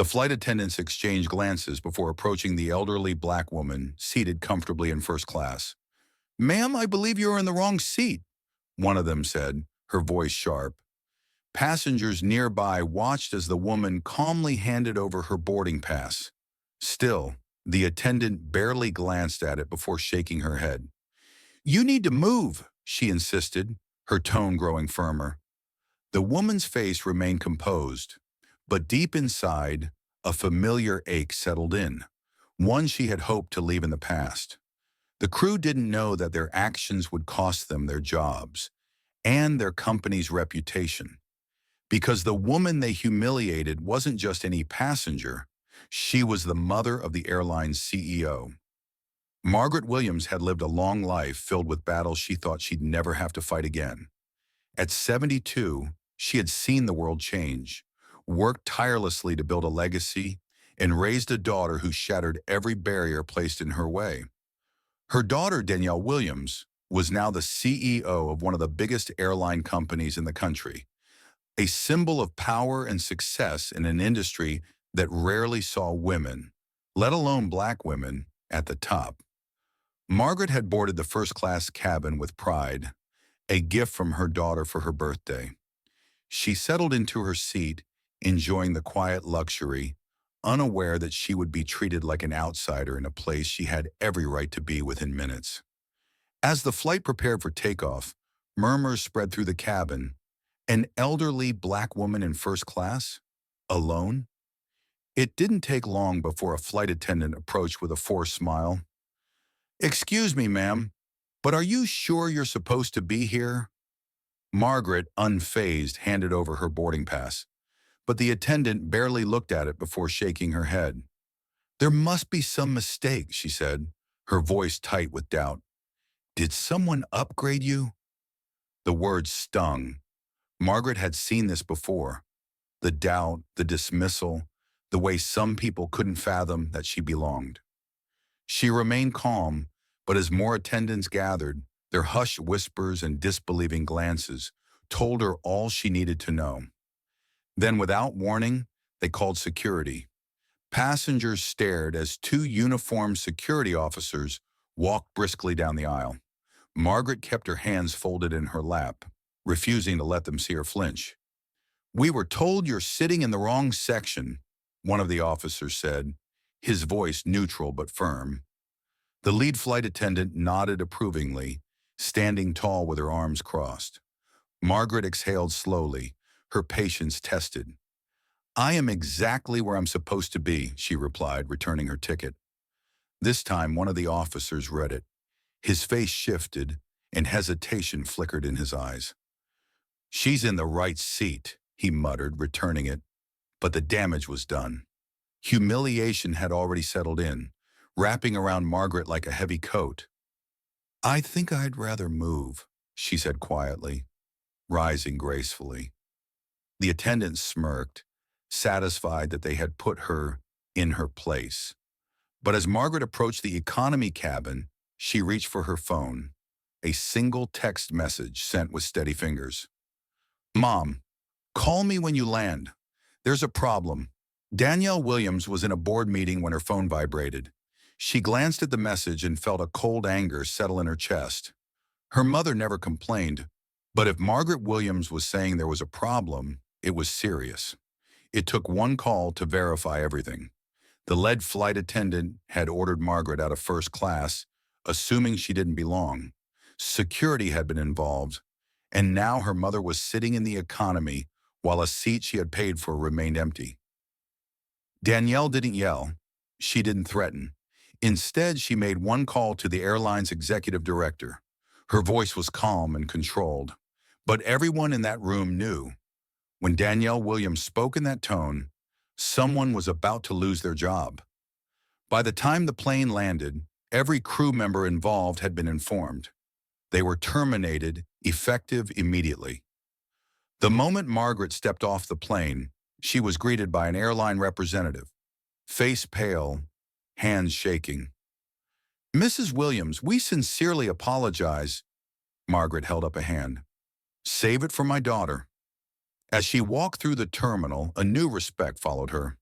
flight attendants exchanged glances before approaching the elderly black woman seated comfortably in first class. "Ma'am, I believe you are in the wrong seat," one of them said, her voice sharp. Passengers nearby watched as the woman calmly handed over her boarding pass. Still, the attendant barely glanced at it before shaking her head. "You need to move," she insisted, her tone growing firmer. The woman's face remained composed, but deep inside, a familiar ache settled in, one she had hoped to leave in the past. The crew didn't know that their actions would cost them their jobs and their company's reputation. Because the woman they humiliated wasn't just any passenger, she was the mother of the airline's CEO. Margaret Williams had lived a long life filled with battles she thought she'd never have to fight again. At 72, she had seen the world change, worked tirelessly to build a legacy, and raised a daughter who shattered every barrier placed in her way. Her daughter, Danielle Williams, was now the CEO of one of the biggest airline companies in the country, a symbol of power and success in an industry that rarely saw women, let alone black women, at the top. Margaret had boarded the first-class cabin with pride, a gift from her daughter for her birthday. She settled into her seat, enjoying the quiet luxury, unaware that she would be treated like an outsider in a place she had every right to be within minutes. As the flight prepared for takeoff, murmurs spread through the cabin. An elderly black woman in first class? Alone? It didn't take long before a flight attendant approached with a forced smile. "Excuse me, ma'am, but are you sure you're supposed to be here?" Margaret, unfazed, handed over her boarding pass, but the attendant barely looked at it before shaking her head. "There must be some mistake," she said, her voice tight with doubt. "Did someone upgrade you?" The words stung. Margaret had seen this before. The doubt, the dismissal, the way some people couldn't fathom that she belonged. She remained calm, but as more attendants gathered, their hushed whispers and disbelieving glances told her all she needed to know. Then, without warning, they called security. Passengers stared as two uniformed security officers walked briskly down the aisle. Margaret kept her hands folded in her lap, refusing to let them see her flinch. "We were told you're sitting in the wrong section," one of the officers said, his voice neutral but firm. The lead flight attendant nodded approvingly, standing tall with her arms crossed. Margaret exhaled slowly, her patience tested. "I am exactly where I'm supposed to be," she replied, returning her ticket. This time, one of the officers read it. His face shifted, and hesitation flickered in his eyes. "She's in the right seat," he muttered, returning it. But the damage was done. Humiliation had already settled in, wrapping around Margaret like a heavy coat. "I think I'd rather move," she said quietly, rising gracefully. The attendant smirked, satisfied that they had put her in her place. But as Margaret approached the economy cabin, she reached for her phone, a single text message sent with steady fingers. "Mom, call me when you land. There's a problem." Danielle Williams was in a board meeting when her phone vibrated. She glanced at the message and felt a cold anger settle in her chest. Her mother never complained, but if Margaret Williams was saying there was a problem, it was serious. It took one call to verify everything. The lead flight attendant had ordered Margaret out of first class, assuming she didn't belong. Security had been involved, and now her mother was sitting in the economy while a seat she had paid for remained empty. Danielle didn't yell. She didn't threaten. Instead, she made one call to the airline's executive director. Her voice was calm and controlled, but everyone in that room knew. When Danielle Williams spoke in that tone, someone was about to lose their job. By the time the plane landed, every crew member involved had been informed. They were terminated, effective immediately. The moment Margaret stepped off the plane, she was greeted by an airline representative, face pale, hands shaking. "Mrs. Williams, we sincerely apologize." Margaret held up a hand. "Save it for my daughter." As she walked through the terminal, a new respect followed her.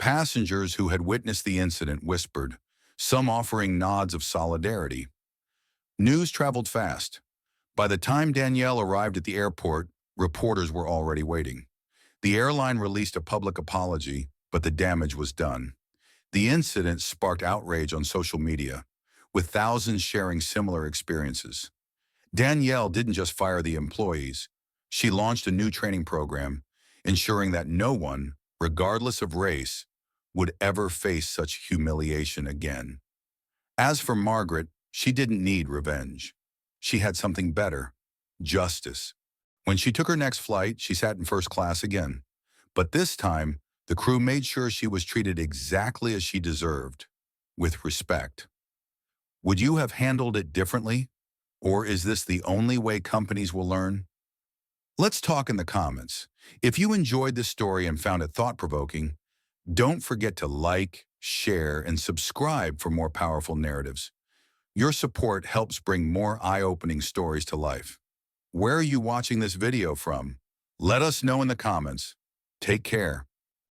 Passengers who had witnessed the incident whispered, some offering nods of solidarity. News traveled fast. By the time Danielle arrived at the airport, reporters were already waiting. The airline released a public apology, but the damage was done. The incident sparked outrage on social media, with thousands sharing similar experiences. Danielle didn't just fire the employees. She launched a new training program, ensuring that no one, regardless of race, would ever face such humiliation again. As for Margaret, she didn't need revenge. She had something better: justice. When she took her next flight, she sat in first class again. But this time, the crew made sure she was treated exactly as she deserved, with respect. Would you have handled it differently? Or is this the only way companies will learn? Let's talk in the comments. If you enjoyed this story and found it thought-provoking, don't forget to like, share, and subscribe for more powerful narratives. Your support helps bring more eye-opening stories to life. Where are you watching this video from? Let us know in the comments. Take care.